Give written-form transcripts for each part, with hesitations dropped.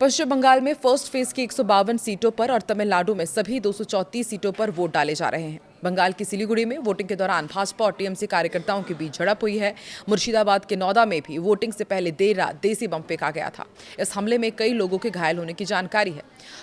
पश्चिम बंगाल में first phase की 152 सीटों पर और तमिलनाडु में सभी 234 सीटों पर वोट डाले जा रहे हैं। बंगाल की सिलीगुड़ी में वोटिंग के दौरान भाजपा और टीएमसी कार्यकर्ताओं के बीच झड़प हुई है। मुर्शिदाबाद के नौदा में भी वोटिंग से पहले देर रात देसी बम फेंका गया था। इस हमले में कई लोगों के घायल होने की जानकारी है।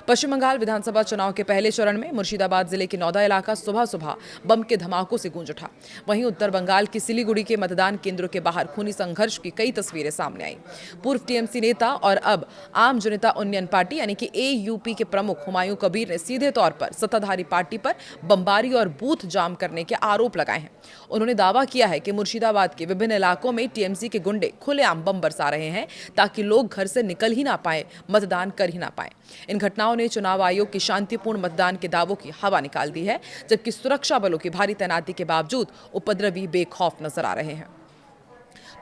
पश्चिम बंगाल विधानसभा चुनाव के पहले चरण में मुर्शिदाबाद जिले के नौदा इलाका सुबह सुबह बम के धमाकों से गूंज उठा। वहीं उत्तर बंगाल की सिलीगुड़ी के मतदान केंद्रों के बाहर खूनी संघर्ष की कई तस्वीरें सामने आई। पूर्व टीएमसी नेता और अब आम जनता उन्नयन पार्टी यानी कि एयूपी के प्रमुख हुमायूं कबीर ने सीधे तौर पर सत्ताधारी पार्टी पर बमबारी और बूथ जाम करने के आरोप लगाए हैं। उन्होंने दावा किया है कि मुर्शिदाबाद के विभिन्न इलाकों में टीएमसी के गुंडे खुलेआम बम बरसा रहे हैं ताकि लोग घर से निकल ही ना पाए, मतदान कर ही ना पाए। इन घटनाओं ने चुनाव आयोग की शांतिपूर्ण मतदान के दावों की हवा निकाल दी है, जबकि सुरक्षा बलों की भारी तैनाती के बावजूद उपद्रवी बेखौफ नजर आ रहे हैं।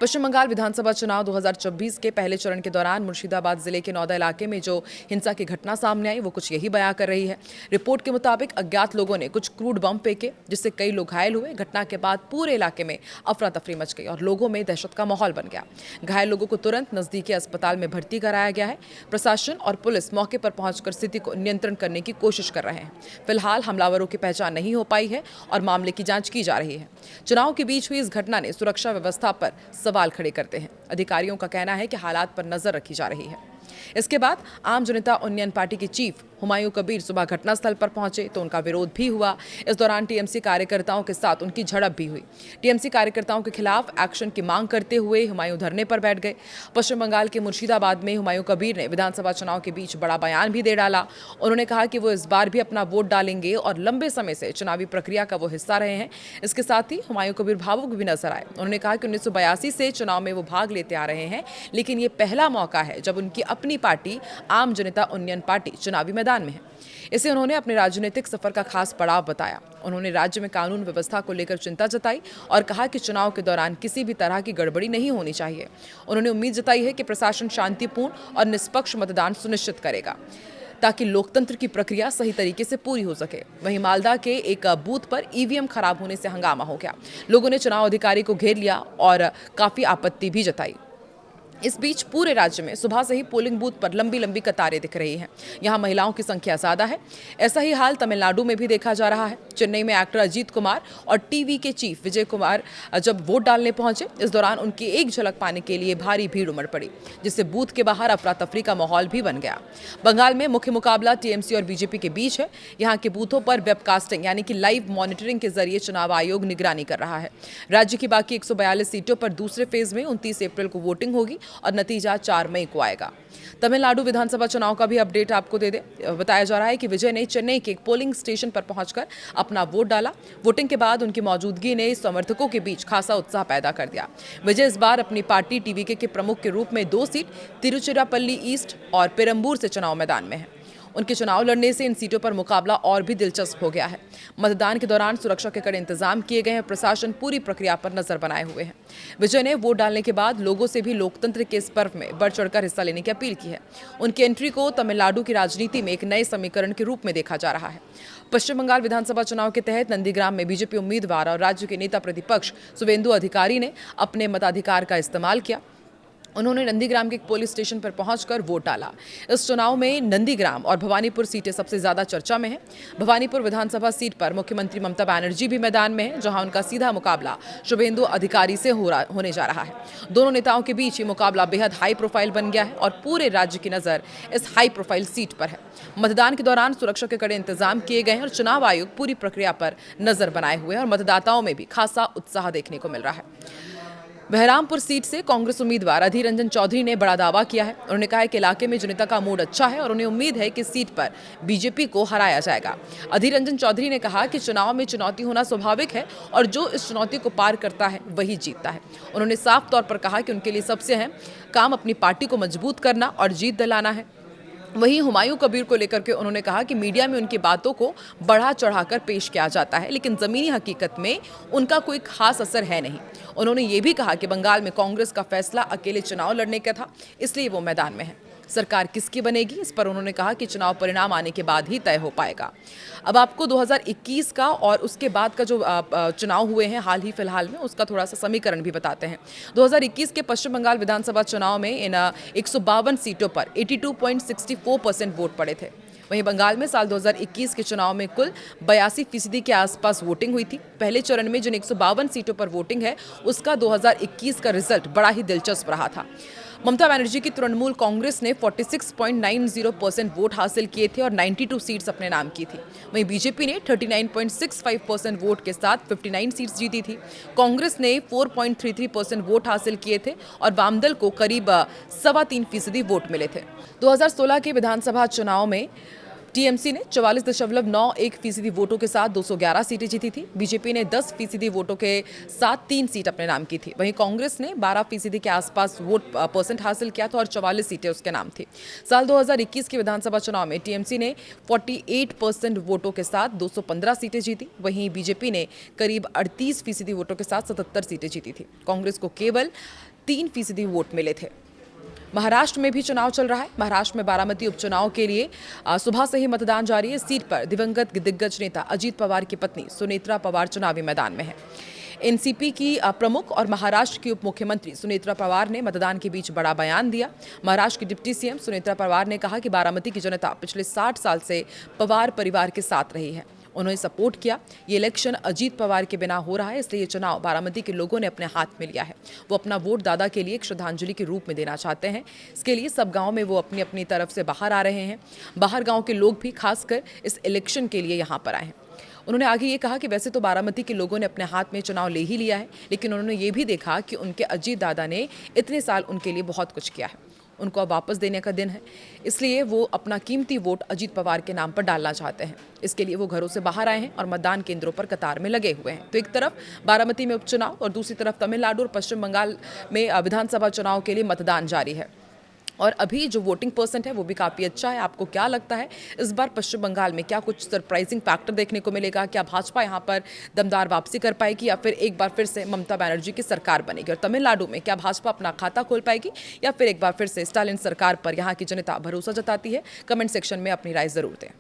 पश्चिम बंगाल विधानसभा चुनाव 2024 के पहले चरण के दौरान मुर्शिदाबाद जिले के नौदा इलाके में जो हिंसा की घटना सामने आई वो कुछ यही बयां कर रही है। रिपोर्ट के मुताबिक अज्ञात लोगों ने कुछ क्रूड बम फेंके जिससे कई लोग घायल हुए। घटना के बाद पूरे इलाके में अफरा तफरी मच गई और लोगों में दहशत का माहौल बन गया। घायल लोगों को तुरंत नजदीकी अस्पताल में भर्ती कराया गया है। प्रशासन और पुलिस मौके पर पहुंचकर स्थिति को नियंत्रण करने की कोशिश कर रहे हैं। फिलहाल हमलावरों की पहचान नहीं हो पाई है और मामले की जांच की जा रही है। चुनाव के बीच हुई इस घटना ने सुरक्षा व्यवस्था पर सवाल खड़े करते हैं। अधिकारियों का कहना है कि हालात पर नजर रखी जा रही है। इसके बाद आम जनता उन्नयन पार्टी के चीफ हुमायूं कबीर सुबह घटनास्थल पर पहुंचे तो उनका विरोध भी हुआ। इस दौरान टीएमसी कार्यकर्ताओं के साथ उनकी झड़प भी हुई। टीएमसी कार्यकर्ताओं के खिलाफ एक्शन की मांग करते हुए हुमायूं धरने पर बैठ गए। पश्चिम बंगाल के मुर्शिदाबाद में हुमायूं कबीर ने विधानसभा चुनाव के बीच बड़ा बयान भी दे डाला। उन्होंने कहा कि वो इस बार भी अपना वोट डालेंगे और लंबे समय से चुनावी प्रक्रिया का वो हिस्सा रहे हैं। इसके साथ ही हुमायूं कबीर भावुक भी नजर आए। उन्होंने कहा कि 1982 से चुनाव में वो भाग लेते आ रहे हैं, लेकिन ये पहला मौका है जब उनकी अपनी पार्टी आम जनता उन्नयन पार्टी चुनावी मैदान में है। इसे उन्होंने अपने राजनीतिक सफर का खास पड़ाव बताया। उन्होंने राज्य में कानून व्यवस्था को लेकर चिंता जताई और कहा कि चुनाव के दौरान किसी भी तरह की गड़बड़ी नहीं होनी चाहिए। उन्होंने उम्मीद जताई है कि प्रशासन शांतिपूर्ण और निष्पक्ष मतदान सुनिश्चित करेगा ताकि लोकतंत्र की प्रक्रिया सही तरीके से पूरी हो सके। वहीं मालदा के एक बूथ पर ईवीएम खराब होने से हंगामा हो गया। लोगों ने चुनाव अधिकारी को घेर लिया और काफी आपत्ति भी जताई। इस बीच पूरे राज्य में सुबह से ही पोलिंग बूथ पर लंबी लंबी कतारें दिख रही हैं। यहाँ महिलाओं की संख्या ज्यादा है। ऐसा ही हाल तमिलनाडु में भी देखा जा रहा है। चेन्नई में एक्टर अजीत कुमार और टीवी के चीफ विजय कुमार जब वोट डालने पहुंचे, इस दौरान उनकी एक झलक पाने के लिए भारी भीड़ उमड़ पड़ी, जिससे बूथ के बाहर अफरा तफरी का माहौल भी बन गया। बंगाल में मुख्य मुकाबला टीएमसी और बीजेपी के बीच है। यहाँ के बूथों पर वेबकास्टिंग यानी कि लाइव मॉनिटरिंग के जरिए चुनाव आयोग निगरानी कर रहा है। राज्य की बाकी 142 सीटों पर दूसरे फेज में 29 अप्रैल को वोटिंग होगी और नतीजा 4 मई को आएगा। तमिलनाडु विधानसभा चुनाव का भी अपडेट आपको दे दे। बताया जा रहा है कि विजय ने चेन्नई के एक पोलिंग स्टेशन पर पहुंचकर अपना वोट डाला। वोटिंग के बाद उनकी मौजूदगी ने समर्थकों के बीच खासा उत्साह पैदा कर दिया। विजय इस बार अपनी पार्टी टीवीके के प्रमुख के रूप में 2 सीट तिरुचिरापल्ली ईस्ट और पेरंबूर से चुनाव मैदान में है। उनके चुनाव लड़ने से इन सीटों पर मुकाबला और भी दिलचस्प हो गया है। मतदान के दौरान सुरक्षा के कड़े इंतजाम किए गए हैं। प्रशासन पूरी प्रक्रिया पर नजर बनाए हुए है। विजय ने वोट डालने के बाद लोगों से भी लोकतंत्र के इस पर्व में बढ़ चढ़कर हिस्सा लेने की अपील की है। उनकी एंट्री को तमिलनाडु की राजनीति में एक नए समीकरण के रूप में देखा जा रहा है। पश्चिम बंगाल विधानसभा चुनाव के तहत नंदीग्राम में बीजेपी उम्मीदवार और राज्य के नेता प्रतिपक्ष शुवेंदु अधिकारी ने अपने मताधिकार का इस्तेमाल किया। उन्होंने नंदीग्राम के एक पुलिस स्टेशन पर पहुंचकर वोट डाला। इस चुनाव में नंदीग्राम और भवानीपुर सीटें सबसे ज्यादा चर्चा में हैं। भवानीपुर विधानसभा सीट पर मुख्यमंत्री ममता बनर्जी भी मैदान में हैं, जहां उनका सीधा मुकाबला शुभेंदु अधिकारी से होने जा रहा है। दोनों नेताओं के बीच ये मुकाबला बेहद हाई प्रोफाइल बन गया है और पूरे राज्य की नजर इस हाई प्रोफाइल सीट पर है। मतदान के दौरान सुरक्षा के कड़े इंतजाम किए गए हैं और चुनाव आयोग पूरी प्रक्रिया पर नजर बनाए हुए हैं और मतदाताओं में भी खासा उत्साह देखने को मिल रहा है। बहरामपुर सीट से कांग्रेस उम्मीदवार अधीर रंजन चौधरी ने बड़ा दावा किया है। उन्होंने कहा है कि इलाके में जनता का मूड अच्छा है और उन्हें उम्मीद है कि सीट पर बीजेपी को हराया जाएगा। अधीर रंजन चौधरी ने कहा कि चुनाव में चुनौती होना स्वाभाविक है और जो इस चुनौती को पार करता है वही जीतता है। उन्होंने साफ तौर पर कहा कि उनके लिए सबसे अहम काम अपनी पार्टी को मजबूत करना और जीत दिलाना है। वहीं हुमायूं कबीर को लेकर के उन्होंने कहा कि मीडिया में उनकी बातों को बढ़ा चढ़ाकर पेश किया जाता है, लेकिन जमीनी हकीकत में उनका कोई खास असर है नहीं। उन्होंने ये भी कहा कि बंगाल में कांग्रेस का फैसला अकेले चुनाव लड़ने का था, इसलिए वो मैदान में है। सरकार किसकी बनेगी, इस पर उन्होंने कहा कि चुनाव परिणाम आने के बाद ही तय हो पाएगा। अब आपको 2021 का और उसके बाद का जो चुनाव हुए हैं हाल ही फिलहाल में, उसका थोड़ा सा समीकरण भी बताते हैं। 2021 के पश्चिम बंगाल विधानसभा चुनाव में इन 152 सीटों पर 82.64% वोट पड़े थे। वहीं बंगाल में साल 2021 के चुनाव में कुल 82% के आसपास वोटिंग हुई थी। पहले चरण में जिन 152 सीटों पर वोटिंग है, उसका 2021 का रिजल्ट बड़ा ही दिलचस्प रहा था। ममता बनर्जी की तृणमूल कांग्रेस ने 46.90% वोट हासिल किए थे और 92 सीट्स अपने नाम की थी। वहीं बीजेपी ने 39.65% वोट के साथ 59 सीट्स जीती थी। कांग्रेस ने 4.33% वोट हासिल किए थे और वामदल को करीब 3.25% वोट मिले थे। 2016 के विधानसभा चुनाव में टीएमसी ने 44.91% वोटों के साथ 211 सीटें जीती थी। बीजेपी ने 10% वोटों के साथ 3 सीट अपने नाम की थी। वहीं कांग्रेस ने 12% के आसपास वोट परसेंट हासिल किया था और 44 सीटें उसके नाम थी। साल 2021 के विधानसभा चुनाव में टीएमसी ने 48% वोटों के साथ 215 सीटें जीती। वहीं बीजेपी ने करीब 38% वोटों के साथ 77 सीटें जीती थी। कांग्रेस को केवल 3% वोट मिले थे। महाराष्ट्र में भी चुनाव चल रहा है। महाराष्ट्र में बारामती उपचुनाव के लिए सुबह से ही मतदान जारी है। इस सीट पर दिवंगत दिग्गज नेता अजीत पवार की पत्नी सुनेत्रा पवार चुनावी मैदान में है। एनसीपी की प्रमुख और महाराष्ट्र की उप मुख्यमंत्री सुनेत्रा पवार ने मतदान के बीच बड़ा बयान दिया। महाराष्ट्र की डिप्टी सीएम सुनेत्रा पवार ने कहा कि बारामती की जनता पिछले 60 साल से पवार परिवार के साथ रही है। उन्होंने सपोर्ट किया। ये इलेक्शन अजीत पवार के बिना हो रहा है, इसलिए ये चुनाव बारामती के लोगों ने अपने हाथ में लिया है। वो अपना वोट दादा के लिए एक श्रद्धांजलि के रूप में देना चाहते हैं। इसके लिए सब गांव में वो अपनी अपनी तरफ से बाहर आ रहे हैं। बाहर गांव के लोग भी खासकर इस इलेक्शन के लिए यहाँ पर आए हैं। उन्होंने आगे ये कहा कि वैसे तो बारामती के लोगों ने अपने हाथ में चुनाव ले ही लिया है, लेकिन उन्होंने ये भी देखा कि उनके अजीत दादा ने इतने साल उनके लिए बहुत कुछ किया है। उनको अब वापस देने का दिन है, इसलिए वो अपना कीमती वोट अजीत पवार के नाम पर डालना चाहते हैं। इसके लिए वो घरों से बाहर आए हैं और मतदान केंद्रों पर कतार में लगे हुए हैं। तो एक तरफ बारामती में उपचुनाव और दूसरी तरफ तमिलनाडु और पश्चिम बंगाल में विधानसभा चुनाव के लिए मतदान जारी है। और अभी जो वोटिंग परसेंट है वो भी काफ़ी अच्छा है। आपको क्या लगता है इस बार पश्चिम बंगाल में क्या कुछ सरप्राइजिंग फैक्टर देखने को मिलेगा? क्या भाजपा यहाँ पर दमदार वापसी कर पाएगी या फिर एक बार फिर से ममता बनर्जी की सरकार बनेगी? और तमिलनाडु में क्या भाजपा अपना खाता खोल पाएगी या फिर एक बार फिर से स्टालिन सरकार पर यहाँ की जनता भरोसा जताती है? कमेंट सेक्शन में अपनी राय जरूर दें।